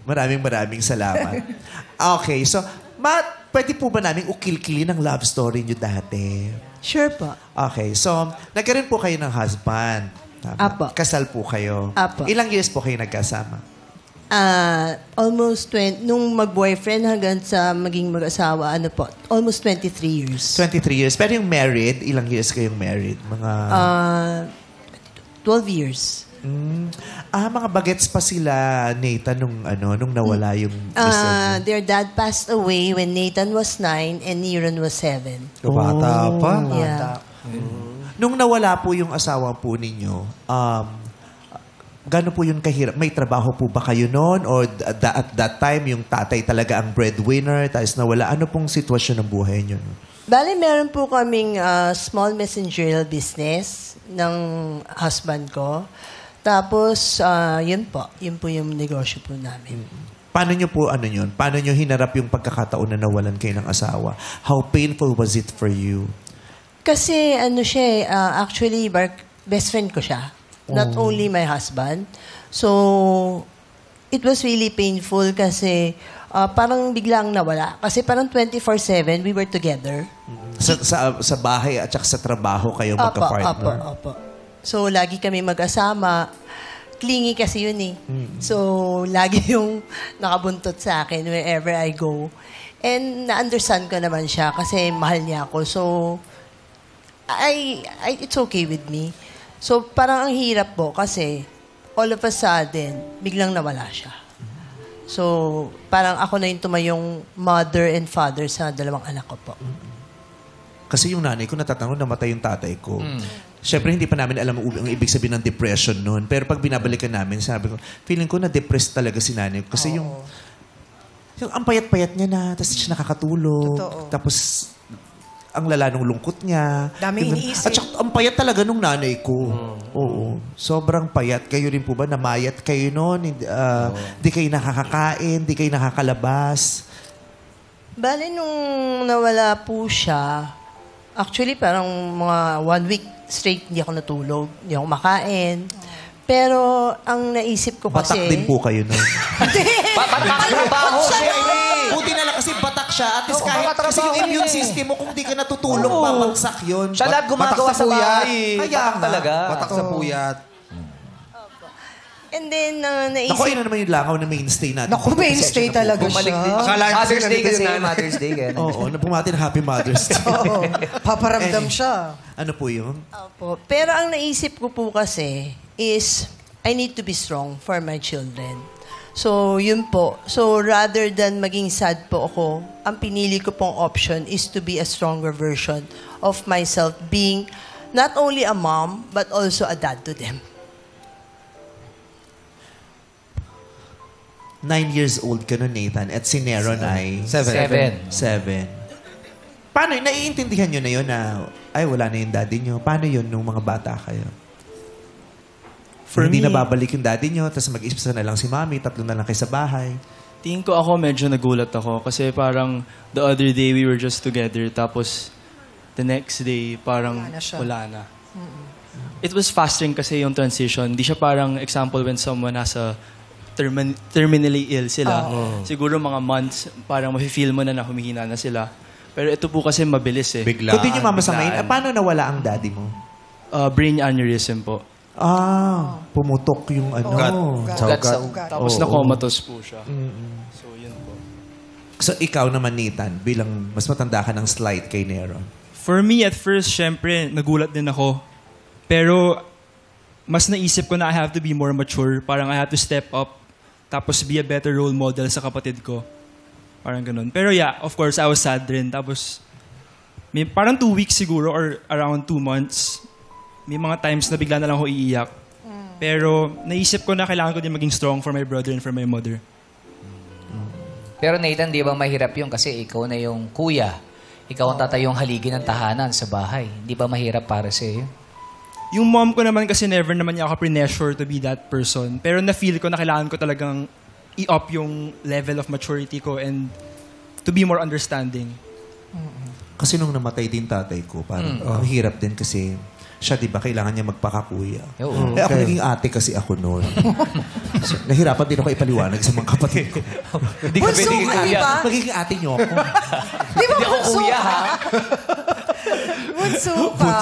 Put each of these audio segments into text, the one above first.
Maraming salamat. Okay, so, pwede po ba namin ukil-kilin ang love story niyo dati? Sure po. Okay, so, nagkaroon po kayo ng husband. Tama? Apo. Kasal po kayo. Apo. Ilang years po kayo nagkasama? Almost 20, nung mag-boyfriend hanggang sa maging mag-asawa, almost 23 years. 23 years. Pero yung married, ilang years kayong married? Mga... 12 years. Mga bagets pa sila, Nathan, nung nawala yung mister niyo. Their dad passed away when Nathan was 9 and Niron was 7. Bata pa. Yeah. Nung nawala po yung asawa po ninyo, gano'n po yun kahirap? May trabaho po ba kayo noon? Or at that time, yung tatay talaga ang breadwinner, tapos nawala? Ano pong sitwasyon ng buhay niyo? Bale, meron po kaming small messenger business ng husband ko. Tapos, yun po yung negosyo po namin. Paano nyo po, paano nyo hinarap yung pagkakataon na nawalan kayo ng asawa? How painful was it for you? Kasi, actually, best friend ko siya. Not only my husband. So, it was really painful kasi parang biglang nawala. Kasi parang 24/7, we were together. Sa bahay at saka sa trabaho kayo magka-partner? Opo. So, lagi kami mag-asama. Clingy kasi yun eh. So, lagi yung nakabuntot sa akin wherever I go. And na-understand ko naman siya kasi mahal niya ako. So, it's okay with me. So, parang ang hirap po kasi all of a sudden, biglang nawala siya. So, parang ako na yung tumayong mother and father sa dalawang anak ko po. Kasi yung nanay ko, natatanong, namatay yung tatay ko. Siyempre, hindi pa namin alam ang ibig sabihin ng depression noon. Pero pag binabalikan namin, sabi ko, feeling ko na-depressed talaga si nanay ko. Kasi yung ang payat-payat niya na, tapos siya nakakatulog. Totoo. Tapos, ang lala ng lungkot niya. Daming iniisip. At saka, ang payat talaga nung nanay ko. Oo. Sobrang payat. Kayo rin po ba? Namayat kayo noon? Hindi kayo nakakakain? Hindi kayo nakakalabas? Bale, nung nawala po siya, actually, parang mga 1 week straight hindi ako natulog. Hindi ako makain. Pero, ang naisip ko kasi... Batak din po kayo noon. Trabaho siya. Buti na lang kasi batak siya. At least kahit kasi yung immune system mo, kung di ka natutulog, babagsak yun. Siya lahat gumagawa sa bahay. Kaya Batak talaga. Batak sa puyat. And then, naisip... Naku, yun na naman yung langaw na mainstay natin. Naku, mainstay talaga Bumalik din. siya. Mother's Day kasi. Mother's Day. Oo, nabumati ng Happy Mother's Day. Oo. Paparamdam siya. Ano po yun? Opo. Pero ang naisip ko po kasi is, I need to be strong for my children. So, yun po. So, rather than maging sad po ako, ang pinili ko pong option is to be a stronger version of myself, being not only a mom, but also a dad to them. 9 years old ka nun, Nathan. At si Neron ay... 7. 7. Paano, naiintindihan nyo na yun na, ay, wala na yung daddy nyo? Paano yun nung mga bata kayo? Hindi na babalik yung daddy nyo, tapos mag-isa na lang si mami, 3 na lang kayo sa bahay. Tingin ko ako, medyo nagulat ako. Kasi parang the other day we were just together. Tapos the next day, parang wala na. It was fast rin kasi yung transition. Hindi siya parang example when someone has a terminally ill sila. Siguro mga months, parang mafe-feel mo na humihina na sila. Pero ito po kasi mabilis eh. Kung di nyo mamasamayin, paano nawala ang daddy mo? Brain aneurysm po. Pumutok yung Ugat sa ugat. Tapos na-comatose po siya. So, yun po. So, ikaw naman, Nathan, bilang mas matanda ka ng slight kay Neron. For me, at first, syempre, nagulat din ako. Pero, mas naisip ko na I have to be more mature. Parang I have to step up. Tapos, be a better role model sa kapatid ko. Parang ganun. Pero yeah, of course, I was sad rin. Tapos, parang 2 weeks siguro or around 2 months, may mga times na bigla na lang ako iiyak. Pero naisip ko na kailangan ko din maging strong for my brother and for my mother. Pero Nathan, di ba mahirap yun kasi ikaw na yung kuya. Ikaw ang tatayong haligi ng tahanan sa bahay. Di ba mahirap para sa iyo? Yung mom ko naman kasi never naman niya ako pressure to be that person. Pero na-feel ko na kailangan ko talagang i-up yung level of maturity ko and to be more understanding. Kasi nung namatay din tatay ko, parang ang hirap din kasi siya, di ba, kailangan niya magpakakuya. Oo. Ako naging ate kasi ako noon. So, nahirapan din ako ipaliwanag sa mga kapatid ko. Hindi ka Bunso pwedeng ka, kuya. di ba? Magiging ate niyo ako. Di ba Hindi ako bunso kuya, ka? ha? Bunso ka.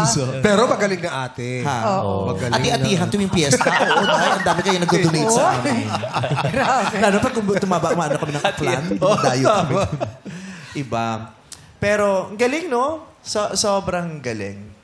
Pero magaling na ate. Ha? Magaling Ati-atihan tuwing piyesta. Oo, dahil ang dami kayo nag-donate sa amin. Lalo pag tumaba, maano kami ng plan, dayo kami. Iba. Pero, ang galing, no? Sobrang galing.